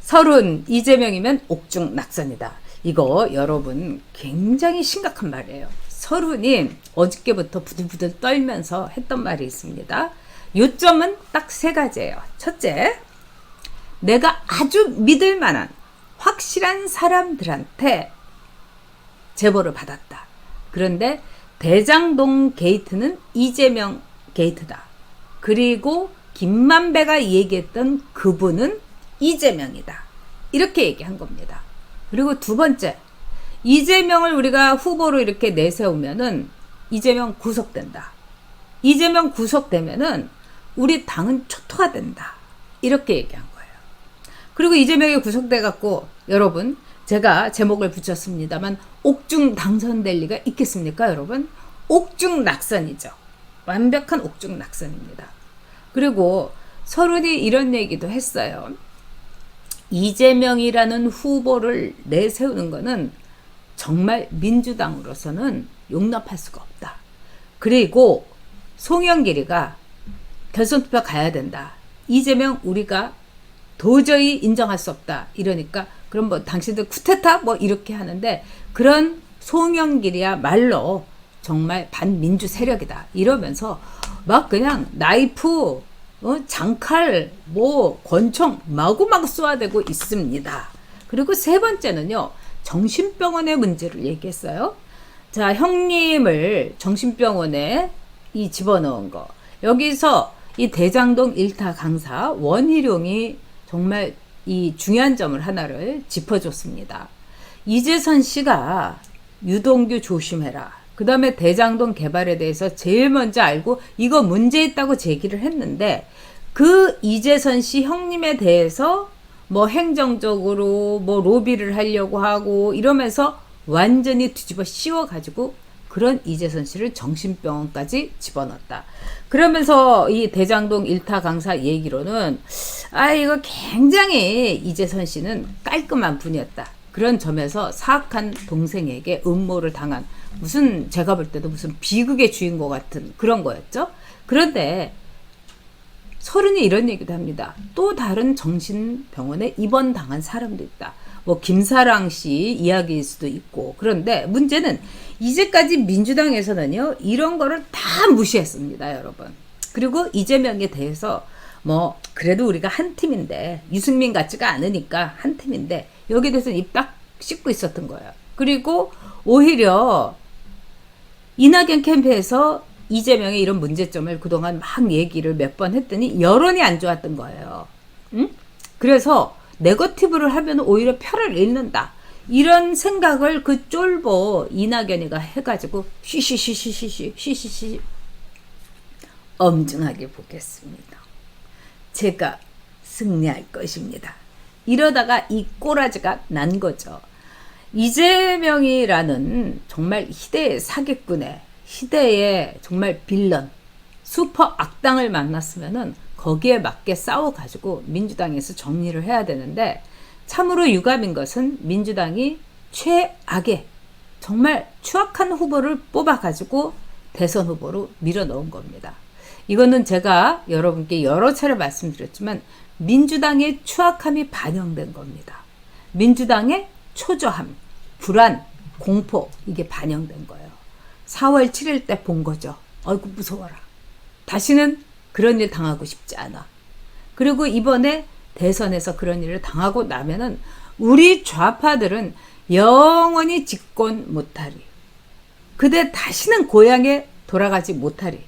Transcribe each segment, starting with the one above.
서른 이재명이면 옥중낙선이다. 이거 여러분 굉장히 심각한 말이에요. 서른이 어저께부터 부들부들 떨면서 했던 말이 있습니다. 요점은 딱 세 가지예요. 첫째, 내가 아주 믿을 만한 확실한 사람들한테 제보를 받았다. 그런데 대장동 게이트는 이재명 게이트다. 그리고 김만배가 얘기했던 그분은 이재명이다. 이렇게 얘기한 겁니다. 그리고 두 번째, 이재명을 우리가 후보로 이렇게 내세우면은 이재명 구속된다. 이재명 구속되면은 우리 당은 초토화 된다. 이렇게 얘기한 거예요. 그리고 이재명이 구속돼 갖고 여러분, 제가 제목을 붙였습니다만 옥중 당선될 리가 있겠습니까, 여러분? 옥중낙선이죠. 완벽한 옥중낙선입니다. 그리고 서른이 이런 얘기도 했어요. 이재명이라는 후보를 내세우는 것은 정말 민주당으로서는 용납할 수가 없다. 그리고 송영길이가 결선 투표 가야 된다. 이재명 우리가 도저히 인정할 수 없다. 이러니까 그럼 뭐 당신들 쿠데타 뭐 이렇게 하는데, 그런 송영길이야말로 정말 반민주 세력이다. 이러면서 막 그냥 나이프, 장칼, 뭐 권총 마구마구 쏘아대고 있습니다. 그리고 세 번째는요, 정신병원의 문제를 얘기했어요. 자, 형님을 정신병원에 집어넣은 거. 여기서 이 대장동 일타 강사 원희룡이 정말 이 중요한 점을 하나를 짚어줬습니다. 이재선 씨가 유동규 조심해라. 그 다음에 대장동 개발에 대해서 제일 먼저 알고 이거 문제 있다고 제기를 했는데, 그 이재선 씨 형님에 대해서 뭐 행정적으로 뭐 로비를 하려고 하고 이러면서 완전히 뒤집어 씌워가지고 그런 이재선 씨를 정신병원까지 집어넣었다. 그러면서 이 대장동 일타 강사 얘기로는 이거 굉장히 이재선 씨는 깔끔한 분이었다. 그런 점에서 사악한 동생에게 음모를 당한, 무슨 제가 볼 때도 무슨 비극의 주인공 같은 그런 거였죠. 그런데 서른이 이런 얘기도 합니다. 또 다른 정신병원에 입원당한 사람도 있다. 뭐 김사랑 씨 이야기일 수도 있고. 그런데 문제는 이제까지 민주당에서는요, 이런 거를 다 무시했습니다, 여러분. 그리고 이재명에 대해서 뭐 그래도 우리가 한 팀인데, 유승민 같지가 않으니까 한 팀인데, 여기에 대해서는 입 딱 씻고 있었던 거예요. 그리고 오히려 이낙연 캠프에서 이재명의 이런 문제점을 그동안 막 얘기를 몇 번 했더니 여론이 안 좋았던 거예요. 응? 그래서 네거티브를 하면 오히려 표를 잃는다. 이런 생각을 그 쫄보 이낙연이가 해가지고 쉬쉬쉬쉬쉬쉬쉬쉬 엄중하게 보겠습니다. 제가 승리할 것입니다. 이러다가 이 꼬라지가 난 거죠. 이재명이라는 정말 희대의 사기꾼의, 시대의 정말 빌런, 슈퍼 악당을 만났으면은 거기에 맞게 싸워가지고 민주당에서 정리를 해야 되는데, 참으로 유감인 것은 민주당이 최악의 정말 추악한 후보를 뽑아가지고 대선 후보로 밀어넣은 겁니다. 이거는 제가 여러분께 여러 차례 말씀드렸지만 민주당의 추악함이 반영된 겁니다. 민주당의 초조함, 불안, 공포, 이게 반영된 거예요. 4월 7일 때 본 거죠. 아이고 무서워라. 다시는 그런 일 당하고 싶지 않아. 그리고 이번에 대선에서 그런 일을 당하고 나면은 우리 좌파들은 영원히 집권 못하리. 그대 다시는 고향에 돌아가지 못하리.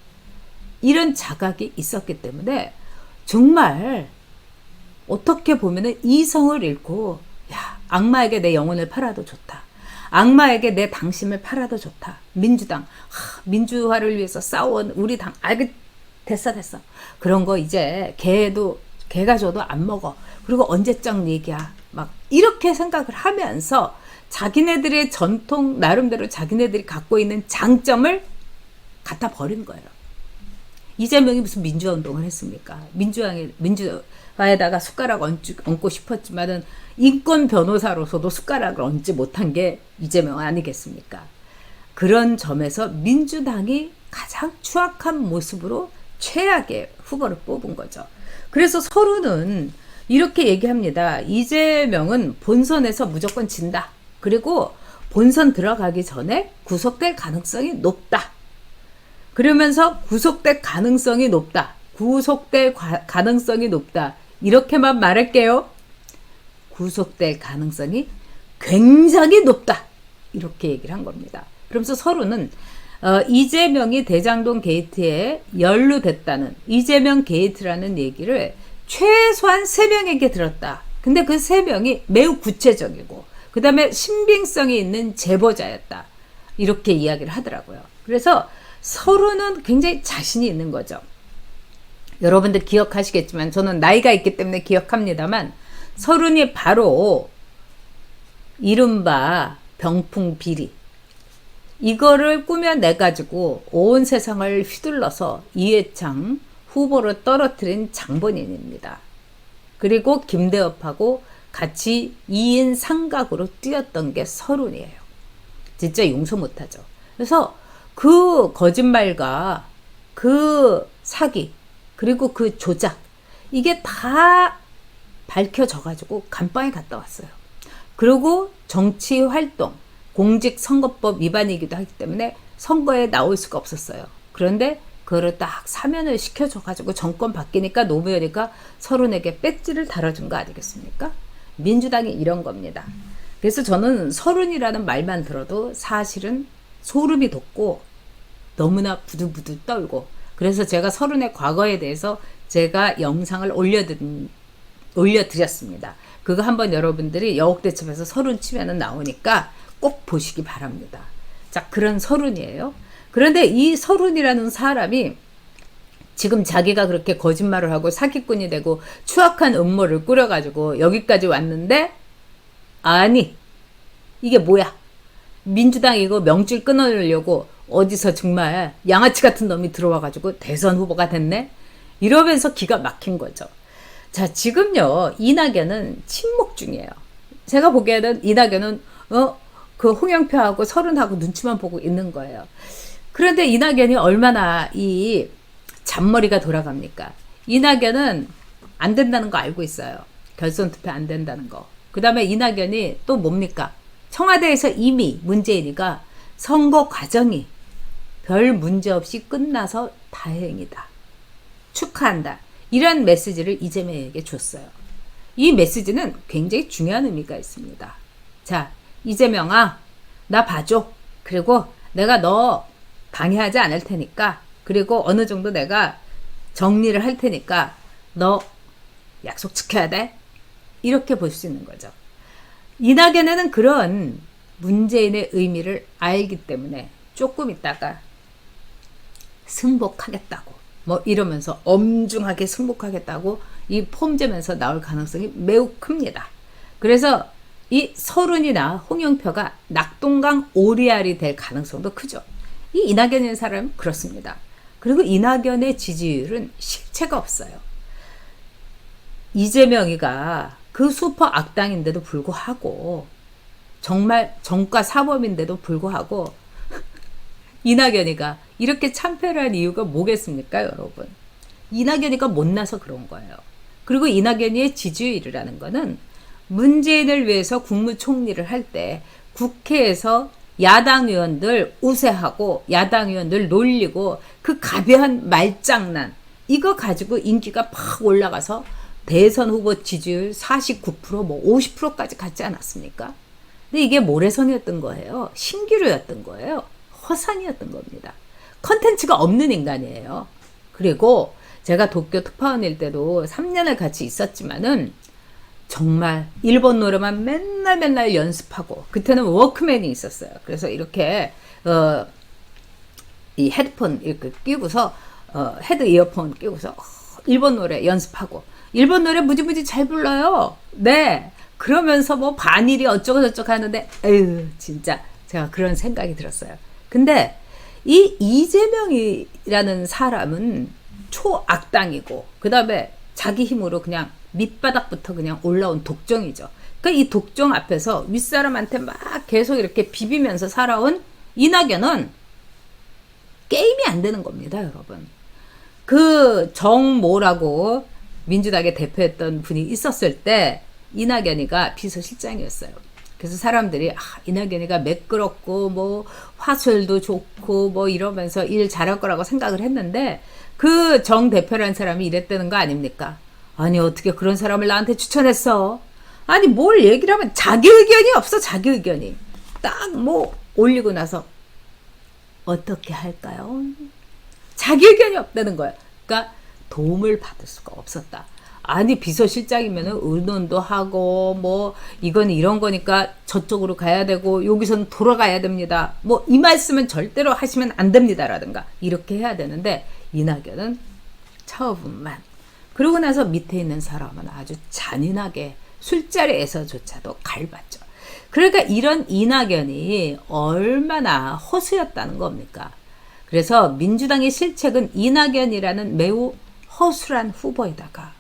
이런 자각이 있었기 때문에 정말 어떻게 보면은 이성을 잃고, 야, 악마에게 내 영혼을 팔아도 좋다. 악마에게 내 당심을 팔아도 좋다. 민주당, 민주화를 위해서 싸워온 우리 당, 됐어. 그런 거 이제 개가 줘도 안 먹어. 그리고 언제적 얘기야. 막 이렇게 생각을 하면서 자기네들의 전통, 나름대로 자기네들이 갖고 있는 장점을 갖다 버린 거예요. 이재명이 무슨 민주화 운동을 했습니까? 민주화에다가 숟가락 얹고 싶었지만은 인권 변호사로서도 숟가락을 얹지 못한 게 이재명 아니겠습니까? 그런 점에서 민주당이 가장 추악한 모습으로 최악의 후보를 뽑은 거죠. 그래서 서로는 이렇게 얘기합니다. 이재명은 본선에서 무조건 진다. 그리고 본선 들어가기 전에 구속될 가능성이 높다. 그러면서 구속될 가능성이 높다. 구속될 가능성이 높다. 이렇게만 말할게요. 구속될 가능성이 굉장히 높다. 이렇게 얘기를 한 겁니다. 그러면서 서로는 이재명이 대장동 게이트에 연루됐다는 이재명 게이트라는 얘기를 최소한 3명에게 들었다. 근데 그 3명이 매우 구체적이고 그 다음에 신빙성이 있는 제보자였다. 이렇게 이야기를 하더라고요. 그래서 서로는 굉장히 자신이 있는 거죠. 여러분들 기억하시겠지만 저는 나이가 있기 때문에 기억합니다만 서른이 바로 이른바 병풍 비리 이거를 꾸며내가지고 온 세상을 휘둘러서 이해창 후보를 떨어뜨린 장본인입니다. 그리고 김대엽하고 같이 2인 삼각으로 뛰었던 게 서른이에요. 진짜 용서 못하죠. 그래서 그 거짓말과 그 사기 그리고 그 조작 이게 다 밝혀져가지고 감방에 갔다 왔어요. 그리고 정치 활동 공직선거법 위반이기도 하기 때문에 선거에 나올 수가 없었어요. 그런데 그거를 딱 사면을 시켜줘가지고 정권 바뀌니까 노무현이가 서른에게 배지를 달아준 거 아니겠습니까? 민주당이 이런 겁니다. 그래서 저는 서른이라는 말만 들어도 사실은 소름이 돋고 너무나 부들부들 떨고 그래서 제가 서른의 과거에 대해서 제가 영상을 올려드렸습니다. 그거 한번 여러분들이 여옥대첩에서 서른 치면은 나오니까 꼭 보시기 바랍니다. 자, 그런 서른이에요. 그런데 이 서른이라는 사람이 지금 자기가 그렇게 거짓말을 하고 사기꾼이 되고 추악한 음모를 꾸려가지고 여기까지 왔는데 아니 이게 뭐야? 민주당 이거 명줄 끊어내려고 어디서 정말 양아치 같은 놈이 들어와가지고 대선 후보가 됐네? 이러면서 기가 막힌 거죠. 자, 지금요 이낙연은 침묵 중이에요. 제가 보기에는 이낙연은 그 홍영표하고 서른하고 눈치만 보고 있는 거예요. 그런데 이낙연이 얼마나 이 잔머리가 돌아갑니까? 이낙연은 안 된다는 거 알고 있어요. 결선 투표 안 된다는 거. 그 다음에 이낙연이 또 뭡니까? 청와대에서 이미 문재인이가 선거 과정이 별 문제 없이 끝나서 다행이다. 축하한다. 이런 메시지를 이재명에게 줬어요. 이 메시지는 굉장히 중요한 의미가 있습니다. 자, 이재명아, 나 봐줘. 그리고 내가 너 방해하지 않을 테니까 그리고 어느 정도 내가 정리를 할 테니까 너 약속 지켜야 돼. 이렇게 볼 수 있는 거죠. 이낙연에는 그런 문재인의 의미를 알기 때문에 조금 있다가 승복하겠다고 뭐 이러면서 엄중하게 승복하겠다고 이 폼재면서 나올 가능성이 매우 큽니다. 그래서 이 서른이나 홍영표가 낙동강 오리알이 될 가능성도 크죠. 이 이낙연이라는 사람은 그렇습니다. 그리고 이낙연의 지지율은 실체가 없어요. 이재명이가 그 슈퍼 악당인데도 불구하고 정말 정과 사범인데도 불구하고 이낙연이가 이렇게 참패를 한 이유가 뭐겠습니까, 여러분? 이낙연이가 못나서 그런 거예요. 그리고 이낙연이의 지지율이라는 거는 문재인을 위해서 국무총리를 할 때 국회에서 야당 의원들 우세하고 야당 의원들 놀리고 그 가벼운 말장난 이거 가지고 인기가 팍 올라가서 대선 후보 지지율 49% 뭐 50%까지 갔지 않았습니까? 근데 이게 모래성이었던 거예요. 신기루였던 거예요. 허산이었던 겁니다. 컨텐츠가 없는 인간이에요. 그리고 제가 도쿄 특파원일 때도 3년을 같이 있었지만은 정말 일본 노래만 맨날 연습하고 그때는 워크맨이 있었어요. 그래서 이렇게 이 헤드폰 이렇게 끼고서 헤드 이어폰 끼고서 일본 노래 연습하고 일본 노래 무지무지 잘 불러요. 네. 그러면서 뭐 반일이 어쩌고 저쩌고 하는데 에휴 진짜 제가 그런 생각이 들었어요. 근데 이 이재명이라는 사람은 초악당이고 그 다음에 자기 힘으로 그냥 밑바닥부터 그냥 올라온 독종이죠. 그러니까 이 독종 앞에서 윗사람한테 막 계속 이렇게 비비면서 살아온 이낙연은 게임이 안 되는 겁니다, 여러분. 그 정모라고 민주당의 대표였던 분이 있었을 때 이낙연이가 비서실장이었어요. 그래서 사람들이 이낙연이가 매끄럽고 뭐 화술도 좋고 뭐 이러면서 일 잘할 거라고 생각을 했는데 그 정 대표라는 사람이 이랬다는 거 아닙니까? 아니 어떻게 그런 사람을 나한테 추천했어? 아니 뭘 얘기를 하면 자기 의견이 없어. 자기 의견이 딱 뭐 올리고 나서 어떻게 할까요? 자기 의견이 없다는 거야. 그러니까 도움을 받을 수가 없었다. 아니 비서실장이면은 의논도 하고 뭐 이건 이런 거니까 저쪽으로 가야 되고 여기서는 돌아가야 됩니다. 뭐 이 말씀은 절대로 하시면 안 됩니다라든가 이렇게 해야 되는데 이낙연은 처분만. 그러고 나서 밑에 있는 사람은 아주 잔인하게 술자리에서조차도 갈봤죠. 그러니까 이런 이낙연이 얼마나 허수였다는 겁니까? 그래서 민주당의 실책은 이낙연이라는 매우 허술한 후보에다가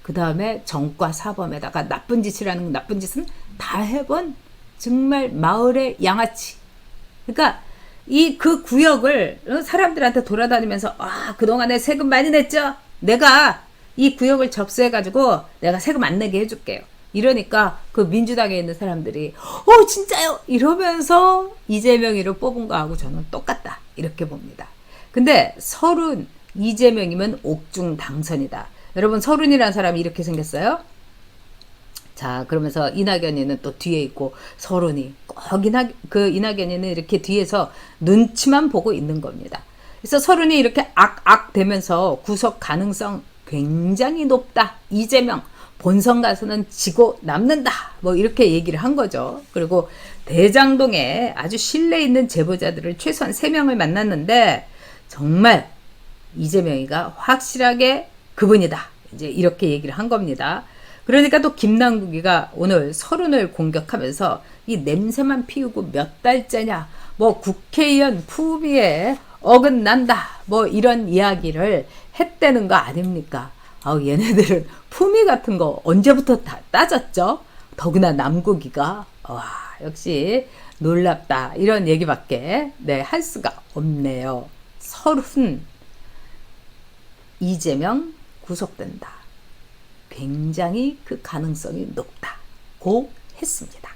그 다음에 정과 사범에다가 나쁜 짓이라는 나쁜 짓은 다 해본 정말 마을의 양아치. 그러니까 이 그 구역을 사람들한테 돌아다니면서 그동안에 세금 많이 냈죠? 내가 이 구역을 접수해가지고 내가 세금 안 내게 해줄게요. 이러니까 그 민주당에 있는 사람들이 진짜요? 이러면서 이재명이를 뽑은 거하고 저는 똑같다. 이렇게 봅니다. 근데 설훈, 이재명이면 옥중 당선이다. 여러분 설훈이라는 사람이 이렇게 생겼어요. 자 그러면서 이낙연이는 또 뒤에 있고 설훈이 꼭 이낙연이는 이렇게 뒤에서 눈치만 보고 있는 겁니다. 그래서 설훈이 이렇게 악악 되면서 구속 가능성 굉장히 높다. 이재명 본선 가서는 지고 남는다. 뭐 이렇게 얘기를 한 거죠. 그리고 대장동에 아주 신뢰 있는 제보자들을 최소한 3명을 만났는데 정말 이재명이가 확실하게 그분이다. 이제 이렇게 얘기를 한 겁니다. 그러니까 또 김남국이가 오늘 설훈을 공격하면서 이 냄새만 피우고 몇 달째냐. 뭐 국회의원 품위에 어긋난다. 뭐 이런 이야기를 했다는 거 아닙니까? 얘네들은 품위 같은 거 언제부터 다 따졌죠? 더구나 남국이가 와 역시 놀랍다. 이런 얘기밖에 할 수가 없네요. 설훈, 이재명 구속된다. 굉장히 그 가능성이 높다고 했습니다.